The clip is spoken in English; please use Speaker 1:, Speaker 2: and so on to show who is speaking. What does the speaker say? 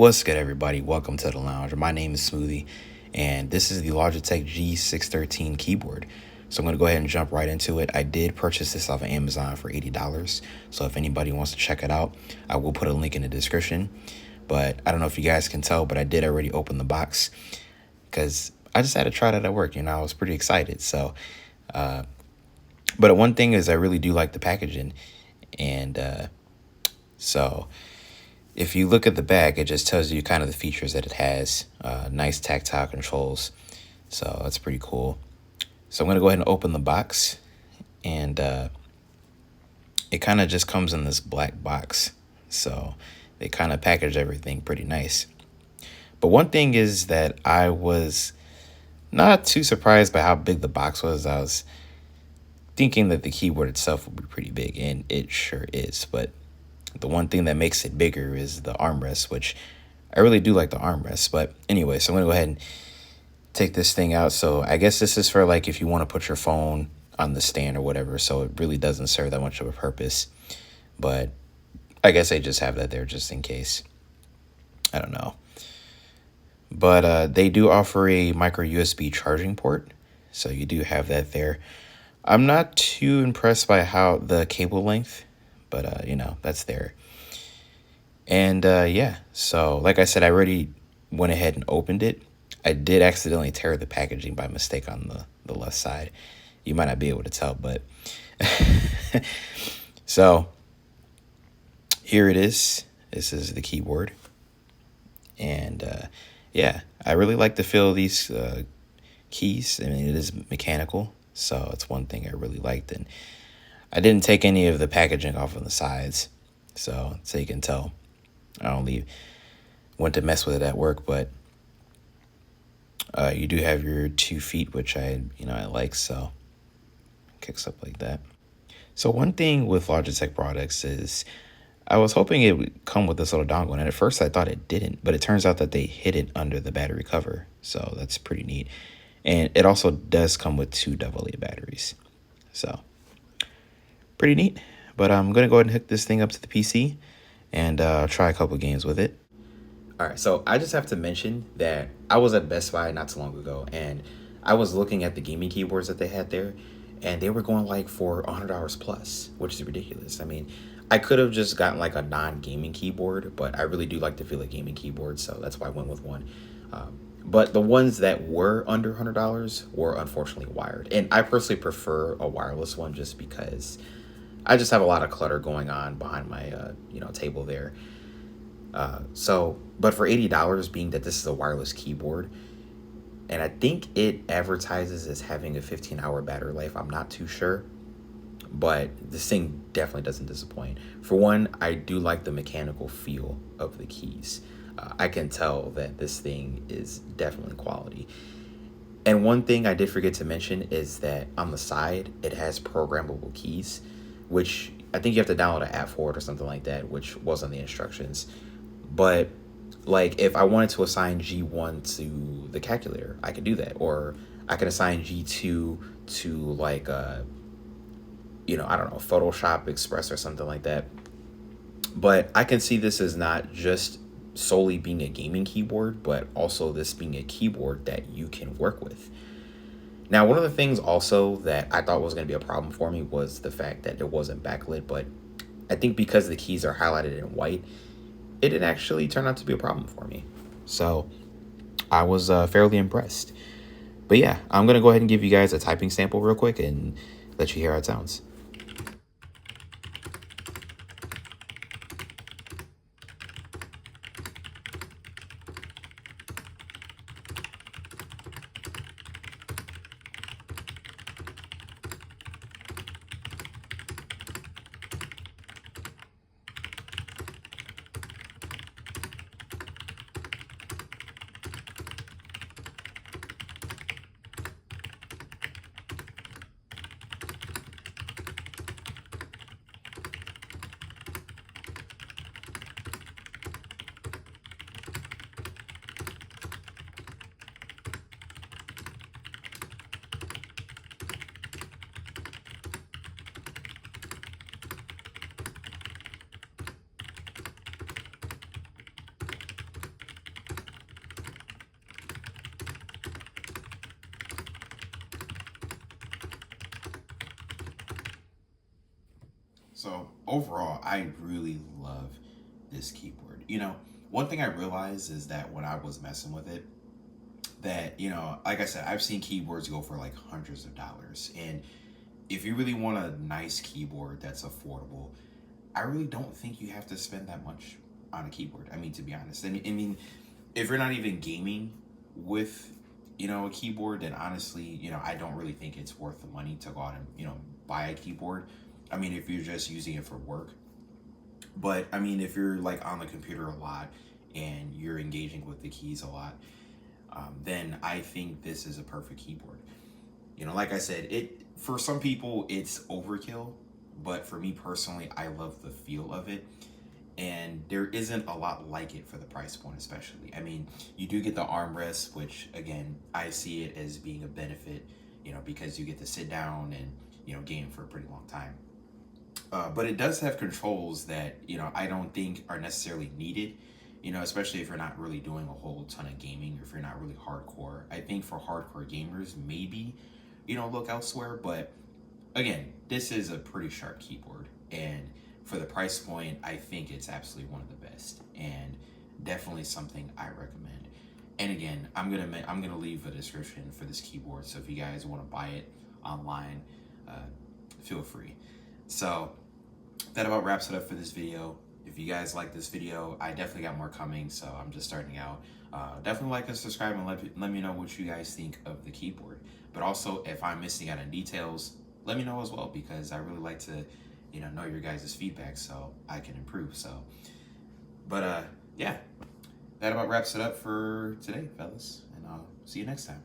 Speaker 1: What's good, everybody? Welcome to the lounge. My name is Smoothie, and this is the Logitech G613 keyboard. So I'm going to go ahead and jump right into it. I did purchase this off of Amazon for $80. So if anybody wants to check it out, I will put a link in the description. But I don't know if you guys can tell, but I did already open the box because I just had to try that at work. I was pretty excited. But one thing is I really do like the packaging. And so if you look at the back, it just tells you kind of the features that it has. Nice tactile controls. So that's pretty cool. So I'm going to go ahead and open the box. And it kind of just comes in this black box. So they kind of package everything pretty nice. But one thing is that I was not too surprised by how big the box was. I was thinking that the keyboard itself would be pretty big, and it sure is. But the one thing that makes it bigger is the armrest, which I really do like the armrest. But anyway, so I'm going to go ahead and take this thing out. So I guess this is for like if you want to put your phone on the stand or whatever. So it really doesn't serve that much of a purpose. But I guess they just have that there just in case. I don't know. But they do offer a micro USB charging port. So you do have that there. I'm not too impressed by how the cable length, but that's there. And yeah, so like I said, I already went ahead and opened it. I did accidentally tear the packaging by mistake on the left side. You might not be able to tell, but so here it is. This is the keyboard. And yeah, I really like the feel of these keys. I mean, it is mechanical, so it's one thing I really liked. And I didn't take any of the packaging off on the sides, so you can tell I only went to mess with it at work. But you do have your 2 feet, which I like, so it kicks up like that. So one thing with Logitech products is I was hoping it would come with this little dongle, and at first I thought it didn't, but it turns out that they hid it under the battery cover, so that's pretty neat. And it also does come with 2 AA batteries, so pretty neat. But I'm going to go ahead and hook this thing up to the PC and try a couple games with it. All right, so I just have to mention that I was at Best Buy not too long ago, and I was looking at the gaming keyboards that they had there, and they were going like for $100 plus, which is ridiculous. I mean, I could have just gotten like a non-gaming keyboard, but I really do like to feel a gaming keyboard, so that's why I went with one. But the ones that were under $100 were unfortunately wired, and I personally prefer a wireless one just because I just have a lot of clutter going on behind my table there. But for $80, being that this is a wireless keyboard, and I think it advertises as having a 15-hour battery life. I'm not too sure, but this thing definitely doesn't disappoint. For one, I do like the mechanical feel of the keys. I can tell that this thing is definitely quality. And one thing I did forget to mention is that on the side, it has programmable keys, which I think you have to download an app for it or something like that, which was on the instructions. But like if I wanted to assign G1 to the calculator, I could do that. Or I can assign G2 to like, I don't know, Photoshop Express or something like that. But I can see this as not just solely being a gaming keyboard, but also this being a keyboard that you can work with. Now, one of the things also that I thought was going to be a problem for me was the fact that it wasn't backlit, but I think because the keys are highlighted in white, it didn't actually turn out to be a problem for me. So I was fairly impressed. But yeah, I'm going to go ahead and give you guys a typing sample real quick and let you hear how it sounds. So overall, I really love this keyboard. You know, one thing I realized is that when I was messing with it, that, you know, like I said, I've seen keyboards go for like hundreds of dollars. And if you really want a nice keyboard that's affordable, I really don't think you have to spend that much on a keyboard. I mean, to be honest, I mean, if you're not even gaming with, you know, a keyboard, then honestly, you know, I don't really think it's worth the money to go out and, you know, buy a keyboard. I mean, if you're just using it for work. But I mean, if you're like on the computer a lot and you're engaging with the keys a lot, then I think this is a perfect keyboard. You know, like I said, it for some people it's overkill, but for me personally, I love the feel of it. And there isn't a lot like it for the price point, especially. I mean, you do get the armrest, which again, I see it as being a benefit, you know, because you get to sit down and, you know, game for a pretty long time. But it does have controls that, you know, I don't think are necessarily needed, you know, especially if you're not really doing a whole ton of gaming or if you're not really hardcore. I think for hardcore gamers, maybe, you know, look elsewhere. But again, this is a pretty sharp keyboard. And for the price point, I think it's absolutely one of the best and definitely something I recommend. And again, I'm gonna leave a description for this keyboard. So if you guys want to buy it online, uh, feel free. So that about wraps it up for this video. If you guys like this video, I definitely got more coming, so I'm just starting out. Definitely like and subscribe and let me know what you guys think of the keyboard. But also, if I'm missing out on details, let me know as well, because I really like to, you know your guys' feedback so I can improve. So, but yeah, that about wraps it up for today, fellas, and I'll see you next time.